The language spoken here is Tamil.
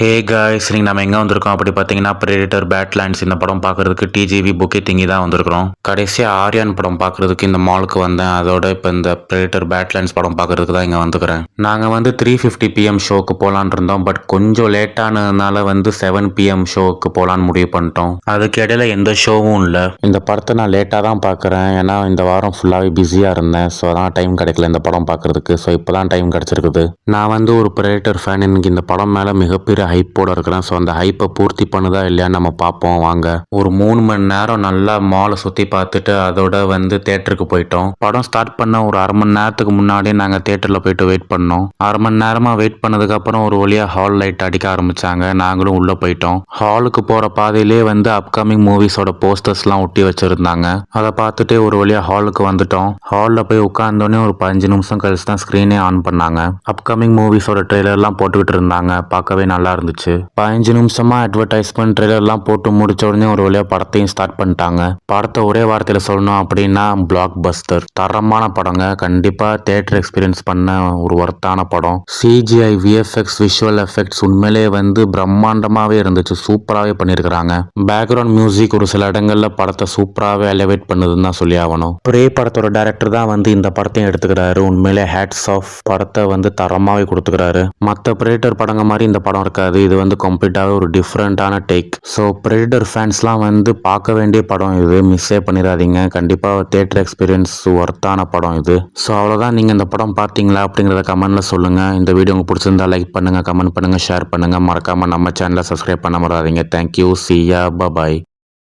ஹே காய்ஸ், நீங்கள் நம்ம எங்கே வந்திருக்கோம் அப்படி பார்த்தீங்கன்னா பிரெடிட்டர் பேட்லேண்ட்ஸ் இந்த படம் பார்க்குறதுக்கு டிஜிவி புக்கே திங்கி தான் வந்திருக்கிறோம். கடைசியாக ஆரியான் படம் பார்க்குறதுக்கு இந்த மாலுக்கு வந்தேன். அதோட இப்போ இந்த பிரெடிட்டர் பேட்லேண்ட்ஸ் படம் பார்க்குறதுக்கு தான் இங்கே வந்துக்கிறேன். நாங்கள் 3:50 PM ஷோக்கு போகலான் இருந்தோம். பட் கொஞ்சம் லேட்டானதுனால 7 PM ஷோக்கு போகலான்னு முடிவு பண்ணிட்டோம். அதுக்கு இடையில எந்த ஷோவும் இல்லை. இந்த படத்தை நான் லேட்டாக தான் பார்க்குறேன். ஏன்னா இந்த வாரம் ஃபுல்லாகவே பிஸியாக இருந்தேன். ஸோ அதான் டைம் கிடைக்கல இந்த படம் பார்க்குறதுக்கு. ஸோ இப்போ தான் டைம் கிடச்சிருக்குது. நான் ஒரு பிரெடிட்டர் ஃபேன். எனக்கு இந்த படம் மேலே மிகப்பெரிய ஹைப்போட இருக்கிறேன். ஸோ அந்த ஹைப்பை பூர்த்தி பண்ணுதா இல்லையான்னு நம்ம பார்ப்போம் வாங்க. ஒரு 3 மணி நேரம் நல்லா மாலை சுற்றி பார்த்துட்டு அதோட தேட்டருக்கு போயிட்டோம். படம் ஸ்டார்ட் பண்ண ஒரு அரை மணி நேரத்துக்கு முன்னாடியே நாங்கள் தேட்டரில் போயிட்டு வெயிட் பண்ணோம். அரை மணி நேரமாக வெயிட் பண்ணதுக்கப்புறம் ஒரு வழியாக ஹால் லைட் அடிக்க ஆரம்பித்தாங்க. நாங்களும் உள்ளே போயிட்டோம். ஹாலுக்கு போகிற பாதையிலே அப்கமிங் மூவிஸோட போஸ்டர்ஸ்லாம் ஒட்டி வச்சுருந்தாங்க. அதை பார்த்துட்டு ஒரு வழியாக ஹாலுக்கு வந்துட்டோம். ஹாலில் போய் உட்காந்தோடனே ஒரு 15 நிமிஷம் கழிச்சு தான் ஸ்க்ரீனே ஆன் பண்ணாங்க. அப்கமிங் மூவிஸோட ட்ரெய்லர்லாம் போட்டுக்கிட்டு இருந்தாங்க. பார்க்கவே நல்லா இருந்துச்சு. 15 நிமிஷமா அட்வர்டைஸ்மெண்ட் ட்ரெய்லர்லாம் போட்டு முடிச்ச உடனே ஒரு வழியாக படத்தையும் ஸ்டார்ட் பண்ணிட்டாங்க. படத்தை ஒரே வார்த்தையில் சொல்லணும் அப்படின்னா பிளாக் பஸ்டர். தரமான படங்க. கண்டிப்பாக தேட்டர் எக்ஸ்பீரியன்ஸ் பண்ண ஒரு ஒர்த்தான படம். சிஜிஐ, விஎஃப்எக்ஸ், விஷுவல் எஃபெக்ட்ஸ் உண்மையிலே பிரம்மாண்டமாகவே இருந்துச்சு. சூப்பராகவே பண்ணியிருக்கிறாங்க. பேக்ரவுண்ட் மியூசிக் ஒரு சில இடங்களில் படத்தை சூப்பராகவே எலிவேட் பண்ணுதுன்னு தான் சொல்லி ஆகணும். பிரே படத்தோட டைரக்டர் தான் இந்த படத்தையும் எடுத்துக்கிறாரு. உண்மையிலே ஹேட்ஸ் ஆஃப். படத்தை தரமாகவே கொடுத்துக்கிறாரு. மற்ற பிரெடிட்டர் படங்க மாதிரி இந்த படம் இருக்காது. இது கம்ப்ளீட்டாகவே ஒரு டிஃப்ரெண்ட்டான டேக். ஸோ பிரெடிட்டர் ஃபேன்ஸ்லாம் பார்க்க வேண்டிய படம் இது. மிஸ்ஸே பண்ணிடாதீங்க. கண்டிப்பாக தேட்டர் எக்ஸ்பீரியன்ஸ் ஒர்த்தான படம் இது. ஸோ அவ்வளோதான். நீங்கள் இந்த படம் பார்த்தீங்களா அப்படிங்கிறத கமெண்ட்டில் சொல்லுங்கள். இந்த வீடியோ உங்களுக்கு பிடிச்சிருந்தா லைக் பண்ணுங்கள், கமெண்ட் பண்ணுங்கள், ஷேர் பண்ணுங்கள். மறக்காமல் நம்ம சேனலை சப்ஸ்கிரைப் பண்ண மறக்காதீங்க. Thank you. See ya. Bye bye.